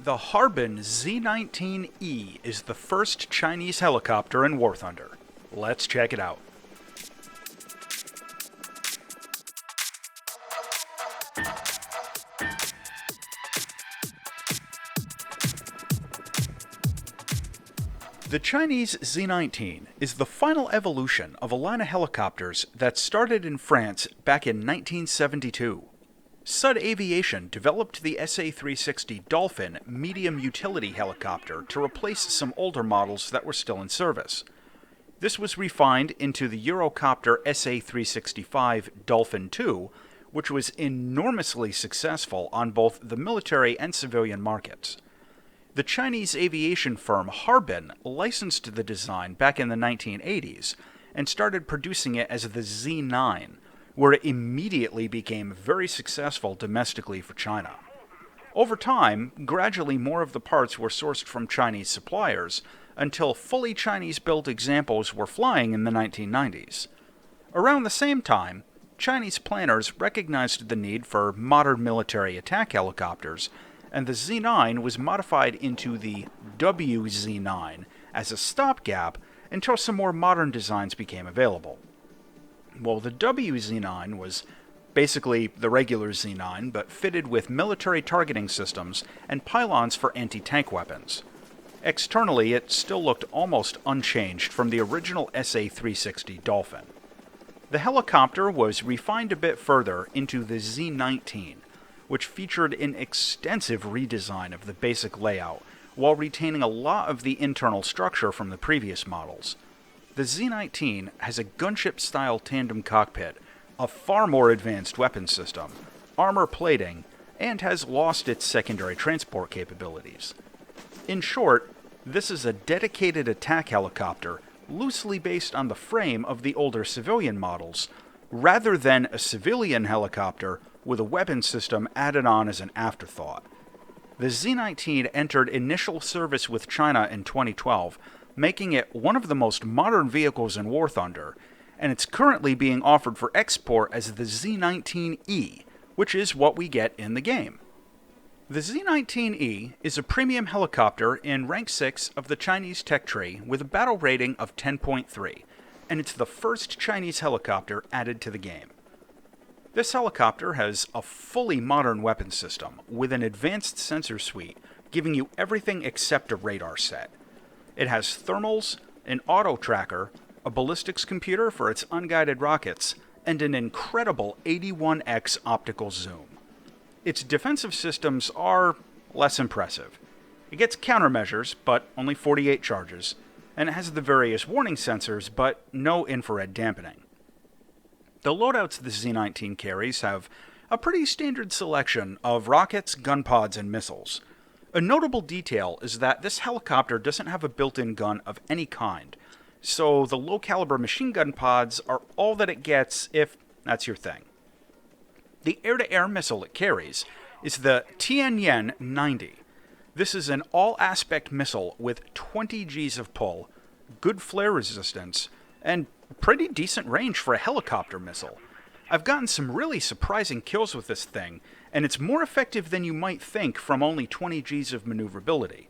The Harbin Z-19E is the first Chinese helicopter in War Thunder. Let's check it out. The Chinese Z-19 is the final evolution of a line of helicopters that started in France back in 1972. Sud Aviation developed the SA-360 Dolphin medium utility helicopter to replace some older models that were still in service. This was refined into the Eurocopter SA-365 Dolphin II, which was enormously successful on both the military and civilian markets. The Chinese aviation firm Harbin licensed the design back in the 1980s and started producing it as the Z-9, where it immediately became very successful domestically for China. Over time, gradually more of the parts were sourced from Chinese suppliers, until fully Chinese-built examples were flying in the 1990s. Around the same time, Chinese planners recognized the need for modern military attack helicopters, and the Z-9 was modified into the WZ-9 as a stopgap until some more modern designs became available. Well, the WZ-9 was basically the regular Z-9, but fitted with military targeting systems and pylons for anti-tank weapons. Externally, it still looked almost unchanged from the original SA-360 Dolphin. The helicopter was refined a bit further into the Z-19, which featured an extensive redesign of the basic layout, while retaining a lot of the internal structure from the previous models. The Z-19 has a gunship-style tandem cockpit, a far more advanced weapon system, armor plating, and has lost its secondary transport capabilities. In short, this is a dedicated attack helicopter loosely based on the frame of the older civilian models, rather than a civilian helicopter with a weapon system added on as an afterthought. The Z-19 entered initial service with China in 2012, making it one of the most modern vehicles in War Thunder, and it's currently being offered for export as the Z-19E, which is what we get in the game. The Z-19E is a premium helicopter in Rank 6 of the Chinese tech tree with a battle rating of 10.3, and it's the first Chinese helicopter added to the game. This helicopter has a fully modern weapon system with an advanced sensor suite, giving you everything except a radar set. It has thermals, an auto tracker, a ballistics computer for its unguided rockets, and an incredible 81x optical zoom. Its defensive systems are less impressive. It gets countermeasures, but only 48 charges, and it has the various warning sensors, but no infrared dampening. The loadouts the Z-19 carries have a pretty standard selection of rockets, gun pods, and missiles. A notable detail is that this helicopter doesn't have a built-in gun of any kind, so the low-caliber machine gun pods are all that it gets if that's your thing. The air-to-air missile it carries is the Tianyan-90. This is an all-aspect missile with 20 Gs of pull, good flare resistance, and pretty decent range for a helicopter missile. I've gotten some really surprising kills with this thing, and it's more effective than you might think from only 20 Gs of maneuverability.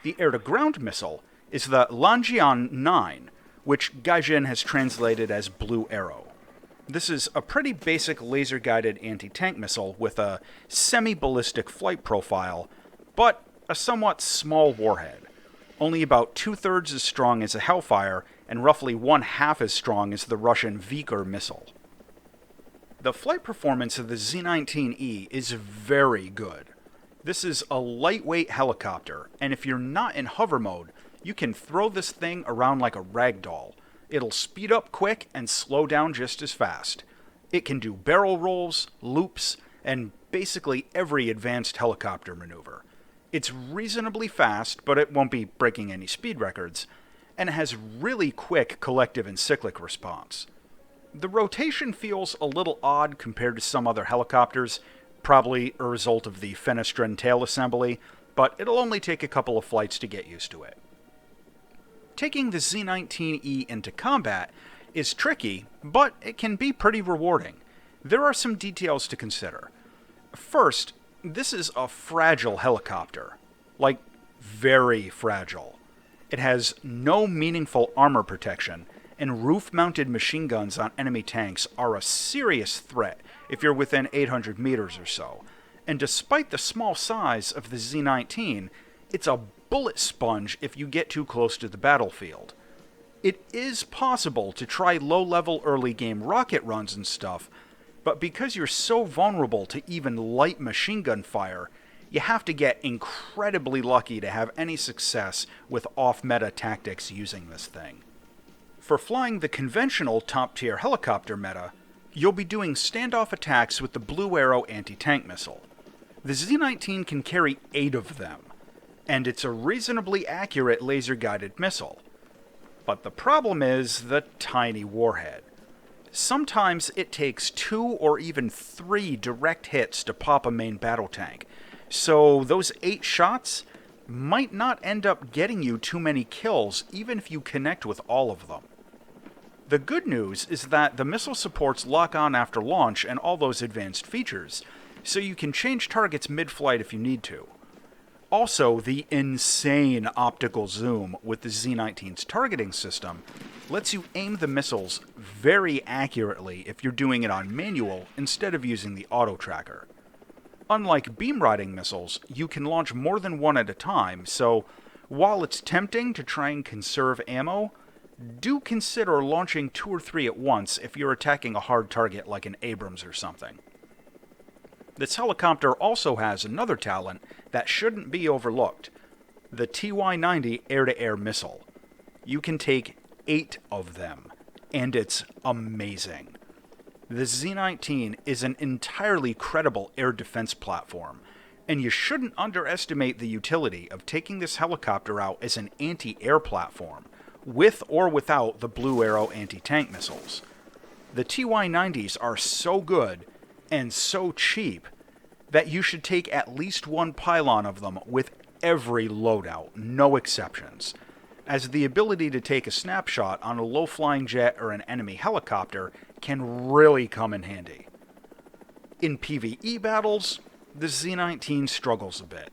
The air-to-ground missile is the Lanjian 9, which Gaijin has translated as Blue Arrow. This is a pretty basic laser-guided anti-tank missile with a semi-ballistic flight profile, but a somewhat small warhead, only about 2/3 as strong as a Hellfire and roughly 1/2 as strong as the Russian Viker missile. The flight performance of the Z-19E is very good. This is a lightweight helicopter, and if you're not in hover mode, you can throw this thing around like a rag doll. It'll speed up quick and slow down just as fast. It can do barrel rolls, loops, and basically every advanced helicopter maneuver. It's reasonably fast, but it won't be breaking any speed records, and it has really quick collective and cyclic response. The rotation feels a little odd compared to some other helicopters, probably a result of the fenestrine tail assembly, but it'll only take a couple of flights to get used to it. Taking the Z-19E into combat is tricky, but it can be pretty rewarding. There are some details to consider. First, this is a fragile helicopter. Like, very fragile. It has no meaningful armor protection, and roof-mounted machine guns on enemy tanks are a serious threat if you're within 800 meters or so. And despite the small size of the Z-19, it's a bullet sponge if you get too close to the battlefield. It is possible to try low-level early-game rocket runs and stuff, but because you're so vulnerable to even light machine gun fire, you have to get incredibly lucky to have any success with off-meta tactics using this thing. For flying the conventional top-tier helicopter meta, you'll be doing standoff attacks with the Blue Arrow anti-tank missile. The Z-19 can carry 8 of them, and it's a reasonably accurate laser-guided missile. But the problem is the tiny warhead. Sometimes it takes 2 or even 3 direct hits to pop a main battle tank, so those 8 shots might not end up getting you too many kills even if you connect with all of them. The good news is that the missile supports lock-on after launch and all those advanced features, so you can change targets mid-flight if you need to. Also, the insane optical zoom with the Z-19's targeting system lets you aim the missiles very accurately if you're doing it on manual instead of using the auto tracker. Unlike beam riding missiles, you can launch more than one at a time, so while it's tempting to try and conserve ammo, do consider launching 2 or 3 at once if you're attacking a hard target like an Abrams or something. This helicopter also has another talent that shouldn't be overlooked: the TY-90 air-to-air missile. You can take 8 of them, and it's amazing. The Z-19 is an entirely credible air defense platform, and you shouldn't underestimate the utility of taking this helicopter out as an anti-air platform, with or without the Blue Arrow anti-tank missiles. The TY-90s are so good and so cheap that you should take at least one pylon of them with every loadout, no exceptions, as the ability to take a snapshot on a low-flying jet or an enemy helicopter can really come in handy. In PvE battles, the Z-19 struggles a bit.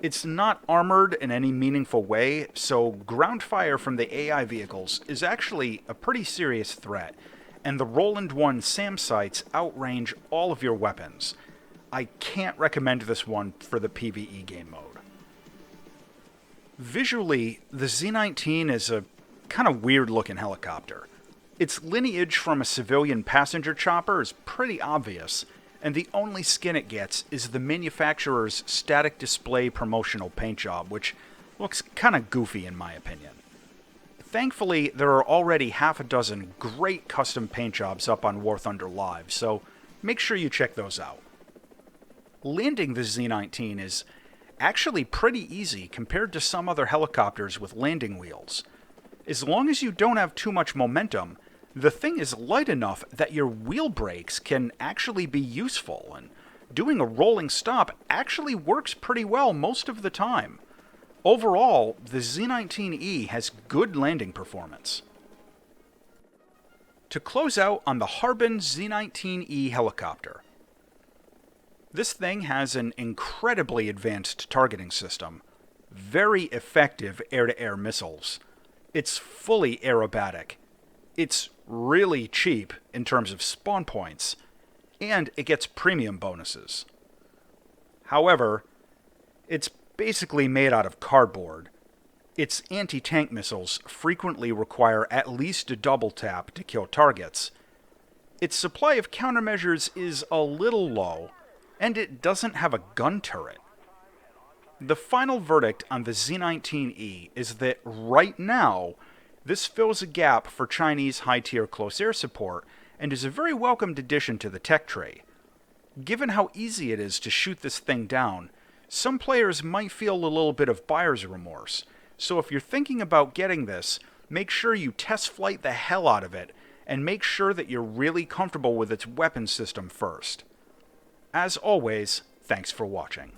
It's not armored in any meaningful way, so ground fire from the AI vehicles is actually a pretty serious threat, and the Roland 1 SAM sights outrange all of your weapons. I can't recommend this one for the PvE game mode. Visually, the Z-19 is a kind of weird-looking helicopter. Its lineage from a civilian passenger chopper is pretty obvious, and the only skin it gets is the manufacturer's static display promotional paint job, which looks kind of goofy in my opinion. Thankfully, there are already half a dozen great custom paint jobs up on War Thunder Live, so make sure you check those out. Landing the Z-19 is actually pretty easy compared to some other helicopters with landing wheels. As long as you don't have too much momentum, the thing is light enough that your wheel brakes can actually be useful, and doing a rolling stop actually works pretty well most of the time. Overall, the Z-19E has good landing performance. To close out on the Harbin Z-19E helicopter. This thing has an incredibly advanced targeting system, very effective air-to-air missiles. It's fully aerobatic. It's really cheap in terms of spawn points, and it gets premium bonuses. However, it's basically made out of cardboard. Its anti-tank missiles frequently require at least a double tap to kill targets. Its supply of countermeasures is a little low, and it doesn't have a gun turret. The final verdict on the Z-19E is that right now, this fills a gap for Chinese high-tier close air support and is a very welcomed addition to the tech tree. Given how easy it is to shoot this thing down, some players might feel a little bit of buyer's remorse, so if you're thinking about getting this, make sure you test flight the hell out of it, and make sure that you're really comfortable with its weapon system first. As always, thanks for watching.